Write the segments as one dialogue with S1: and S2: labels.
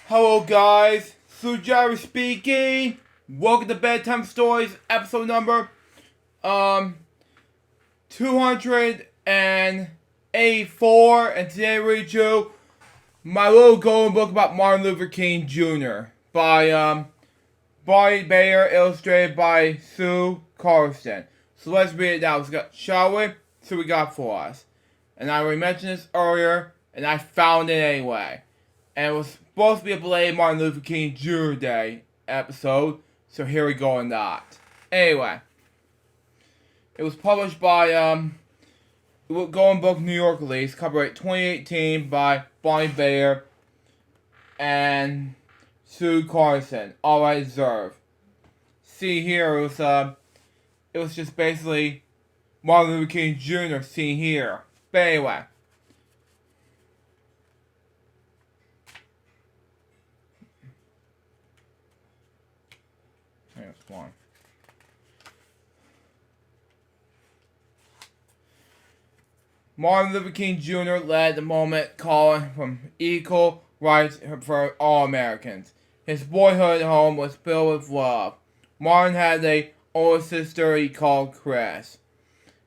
S1: Hello guys, Sujari speaking. Welcome to Bedtime Stories, episode number 284, and today we read you my little golden book about Martin Luther King Jr. by Barney Bayer, illustrated by Sue Carlson. So let's read it now, shall we? See what we got for us. And I already mentioned this earlier, and I found it anyway. And it was supposed to be a belated Martin Luther King Jr. Day episode, so here we go on that. Anyway, it was published by Golden Book New York release, copyright 2018 by Barney Bayer and Sue Carson. All I deserve. See here, it was just basically Martin Luther King Jr. seen here. But anyway. Here's one. Martin Luther King Jr. led the movement calling for equal rights for all Americans. His boyhood home was filled with love. Martin had an older sister he called Chris,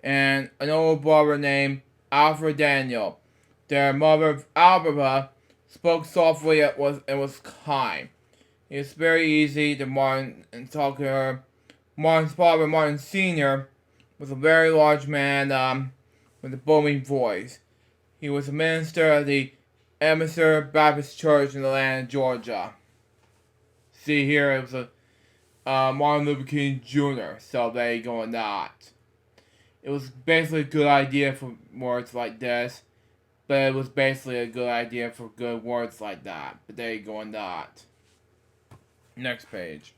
S1: and an older brother named Alfred Daniel. Their mother, Alberta, spoke softly and was kind. It was very easy to Martin and talk to her. Martin's father, Martin Sr., was a very large man with a booming voice. He was a minister of the Emerson Baptist Church in Atlanta, Georgia. See here, it was Martin Luther King Jr., so there you go on that. It was basically a good idea for words like this, but it was basically a good idea for good words like that. But there you go on that. Next page.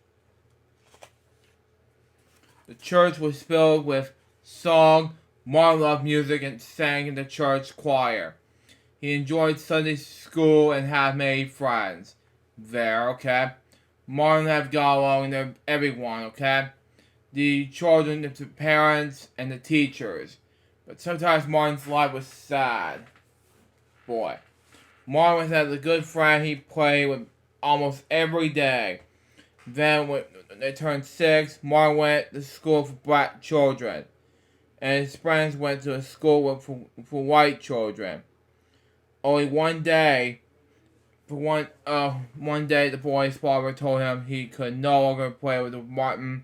S1: The church was filled with song. Martin loved music and sang in the church choir. He enjoyed Sunday school and had many friends there, okay? Martin had got along with everyone, okay? The children, the parents, and the teachers. But sometimes Martin's life was sad. Boy. Martin had a good friend he played with almost every day. Then when they turned 6, Martin went to school for black children, and his friends went to a school for white children. Only one day, the boy's father told him he could no longer play with Martin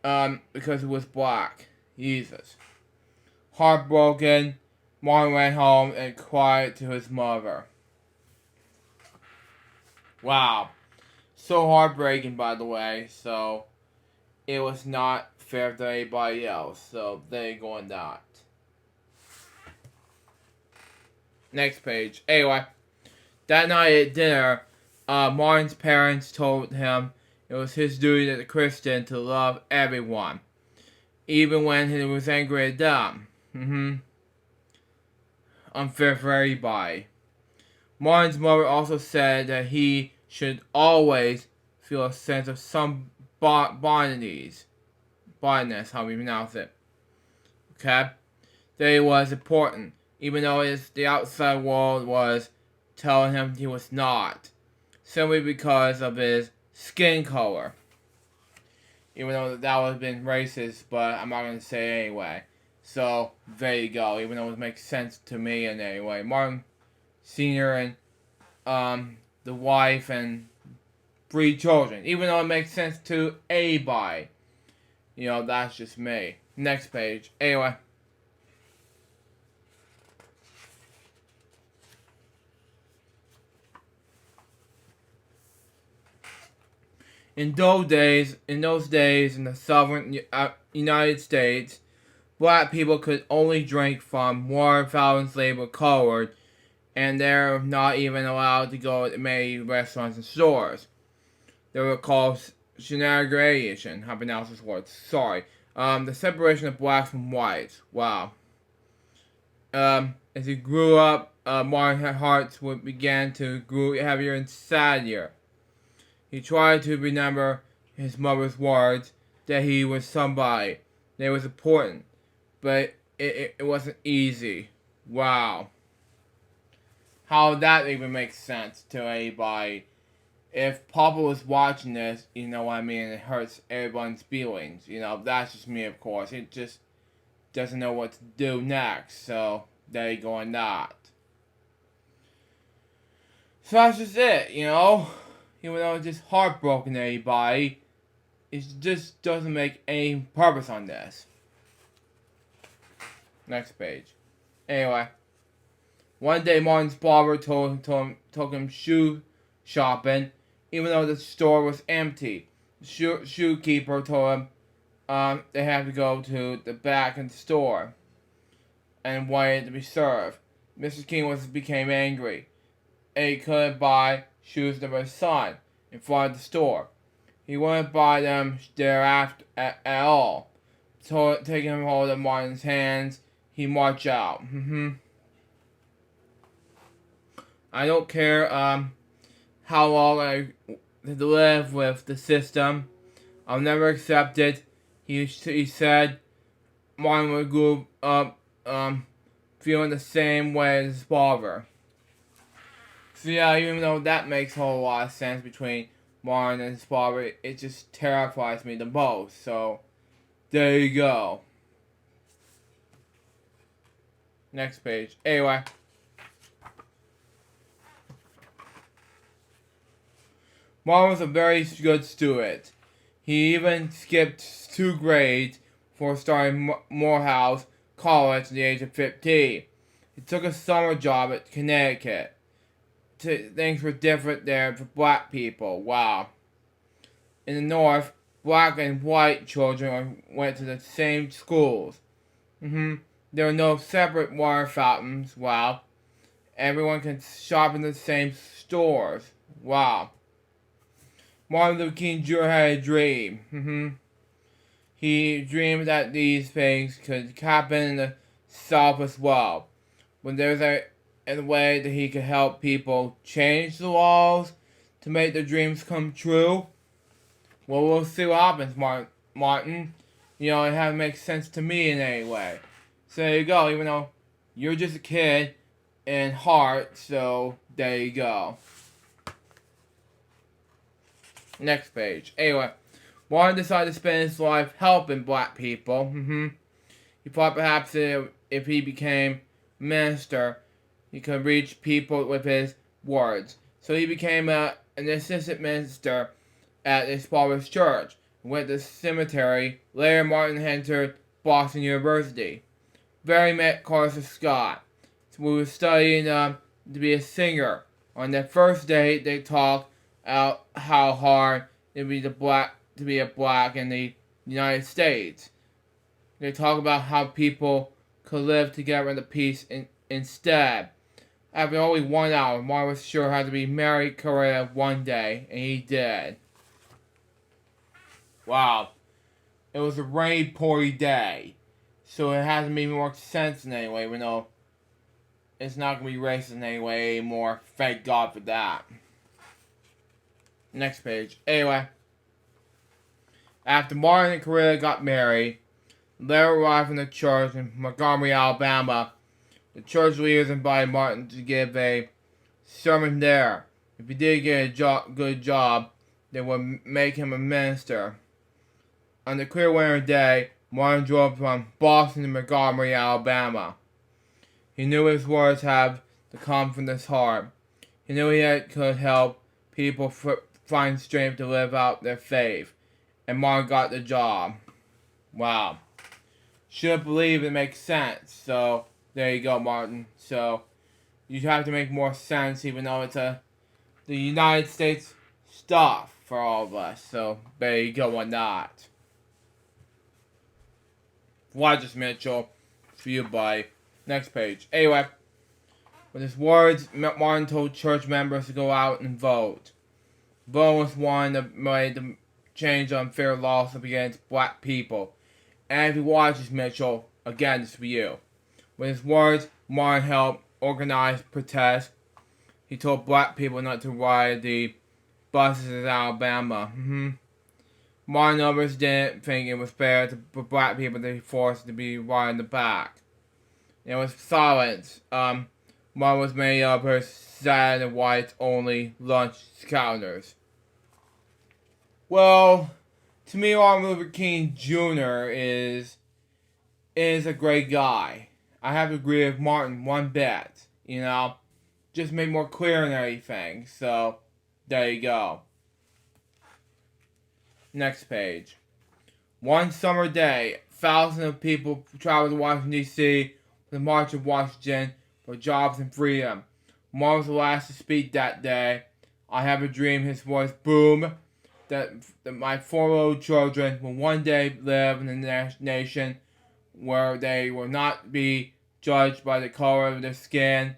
S1: because he was black. Jesus. Heartbroken, Martin went home and cried to his mother. Wow. So heartbreaking, by the way, so it was not fair to anybody else, so there you go on that. Next page. Anyway, that night at dinner, Martin's parents told him it was his duty as a Christian to love everyone, even when he was angry at them. Unfair for everybody. Martin's mother also said that he should always feel a sense of some bondness, how we pronounce it. Okay? That it was important, even though the outside world was telling him he was not, simply because of his skin color. Even though that would have been racist, but I'm not going to say it anyway. So, there you go, even though it makes sense to me in any way. Martin Sr. and the wife and 3 children. Even though it makes sense to anybody. You know, that's just me. Next page. Anyway. In those days, in the southern United States, black people could only drink from water fountains labeled colored, and they're not even allowed to go to many restaurants and stores. They were called segregation. How to pronounce this word? Sorry. The separation of blacks from whites. Wow. As he grew up, Martin's heart began to grow heavier and sadder. He tried to remember his mother's words that he was somebody. That it was important. But it wasn't easy. Wow. how that even makes sense to anybody. If Papa was watching this, you know what I mean, it hurts everyone's feelings. You know, that's just me, of course. It just doesn't know what to do next, so there you go on that. So that's just it, you know? Even though it's just heartbroken to anybody, it just doesn't make any purpose on this. Next page. Anyway, one day Martin's barber took him shoe shopping, even though the store was empty. The shoe keeper told him they had to go to the back of the store and wanted to be served. Mr. King became angry, and he couldn't buy shoes for his son in front of the store. He wouldn't buy them thereafter at all. So, taking him hold of Martin's hands, he marched out. I don't care how long I live with the system. I'll never accept it. He said Martin would grow up feeling the same way as his father. So yeah, even though that makes a whole lot of sense between Martin and his father, it just terrifies me the most. So there you go. Next page. Anyway. Martin was a very good student. He even skipped 2 grades before starting Morehouse College at the age of 15. He took a summer job at Connecticut. Things were different there for black people. Wow. In the North, black and white children went to the same schools. There were no separate water fountains. Wow. Everyone could shop in the same stores. Wow. Martin Luther King Jr. had a dream. He dreamed that these things could happen in the South as well. When there's a way that he could help people change the laws to make their dreams come true, well, we'll see what happens, Martin. You know, it hasn't make sense to me in any way. So there you go, even though you're just a kid in heart, so there you go. Next page. Anyway, Martin decided to spend his life helping black people. He thought perhaps if he became minister, he could reach people with his words. So he became an assistant minister at his father's church. Went to the cemetery. Later, Martin entered Boston University. There he met Carter Scott, who was studying to be a singer. On their first date, they talked out how hard it would be to be a black in the United States. They talk about how people could live together in peace instead. After only 1 hour, Martin was sure how to be married Coretta one day, and he did. Wow. It was a rainy, poury day, so it hasn't made more sense in any way, even though it's not going to be racist in any way anymore. Thank God for that. Next page. Anyway, after Martin and Coretta got married, they arrived in the church in Montgomery, Alabama. The church leaders invited Martin to give a sermon there. If he did get a good job, they would make him a minister. On the clear winter day, Martin drove from Boston to Montgomery, Alabama. He knew his words had to come from his heart. He knew he could help people find strength to live out their faith. And Martin got the job. Wow. Should believe it makes sense. So, there you go, Martin. So, you have to make more sense even though it's the United States stuff for all of us. So, there you go on that. Rogers Mitchell, for you, buddy. Next page. Anyway, with his words, Martin told church members to go out and vote. Vote was one that made to change unfair laws against black people. And if you watch this, Mitchell, again, this is for you. With his words, Martin helped organize protests. He told black people not to ride the buses in Alabama. Martin and others didn't think it was fair for black people to be forced to be riding the back. There was silence. Mine was made up of sad and white only lunch counters. Well, to me, Martin Luther King Jr. is a great guy. I have to agree with Martin one bit. Just made more clear and everything. So, there you go. Next page. One summer day, thousands of people traveled to Washington, D.C. for the March of Washington for jobs and freedom. Martin was the last to speak that day. I have a dream, his voice boomed, that my 4 little children will one day live in a nation where they will not be judged by the color of their skin,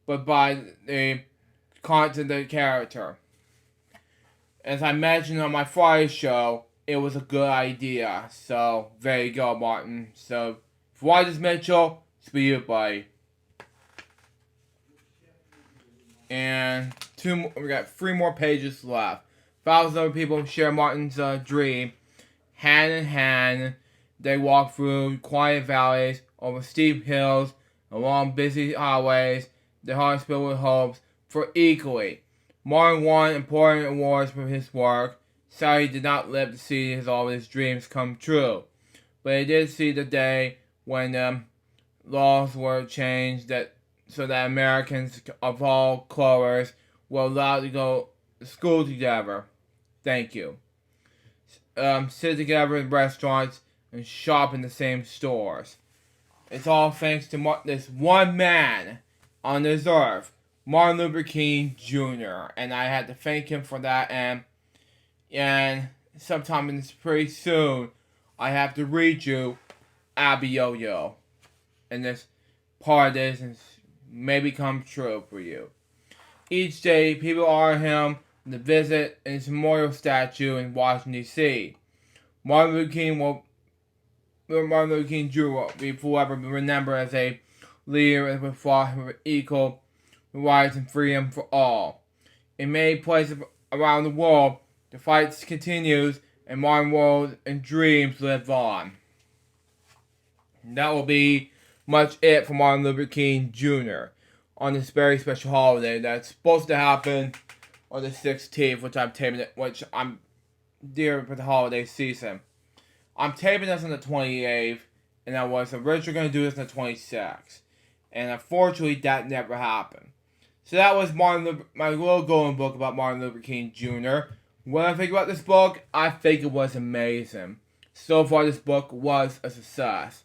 S1: but by the content of their character. As I mentioned on my Friday show, it was a good idea. So, there you go, Martin. So, for Rogers Mitchell, it's for you, buddy. And we got 3 more pages left. Thousands of people share Martin's dream. Hand in hand, they walk through quiet valleys, over steep hills, along busy highways, their hearts filled with hopes for equally. Martin won important awards for his work. Sadly, he did not live to see all of his dreams come true. But he did see the day when laws were changed so that Americans of all colors were allowed to go to school together. Thank you. Sit together in restaurants and shop in the same stores. It's all thanks to this one man on this earth, Martin Luther King Jr. And I had to thank him for that. And sometime pretty soon, I have to read you Abby Yo-Yo. And this part of this may become true for you. Each day, people honor him to visit his memorial statue in Washington, D.C. Martin Luther King Jr. will be forever remembered as a leader who fought for equal rights and freedom for all. In many places around the world, the fight continues and modern worlds and dreams live on. And that will be much it for Martin Luther King Jr. on this very special holiday that's supposed to happen on the 16th, which I'm dear for the holiday season. I'm taping this on the 28th, and I was originally going to do this on the 26th. And unfortunately, that never happened. So that was my little golden book about Martin Luther King Jr. What I think about this book, I think it was amazing. So far, this book was a success.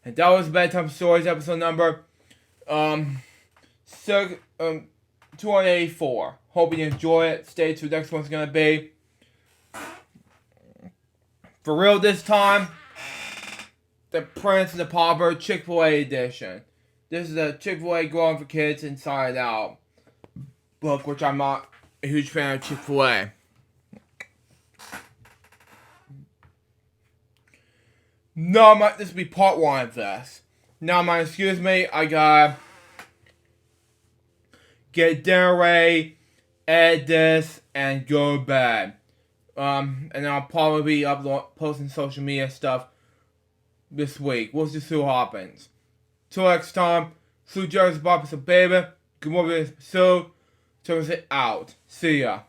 S1: And that was Bedtime Stories episode number 284. Hope you enjoy it. Stay tuned. Next one's going to be for real this time, The Prince and the Pauper Chick-fil-A edition. This is a Chick-fil-A Growing for Kids Inside Out book, which I'm not a huge fan of Chick-fil-A. No, this will be part 1 of this. Now, excuse me, I gotta get dinner ready, edit this, and go to bed. And I'll probably be posting social media stuff this week. We'll just see what happens. Till next time, Sue Jerry's Bob, baby. Good morning, episode. Turns it out. See ya.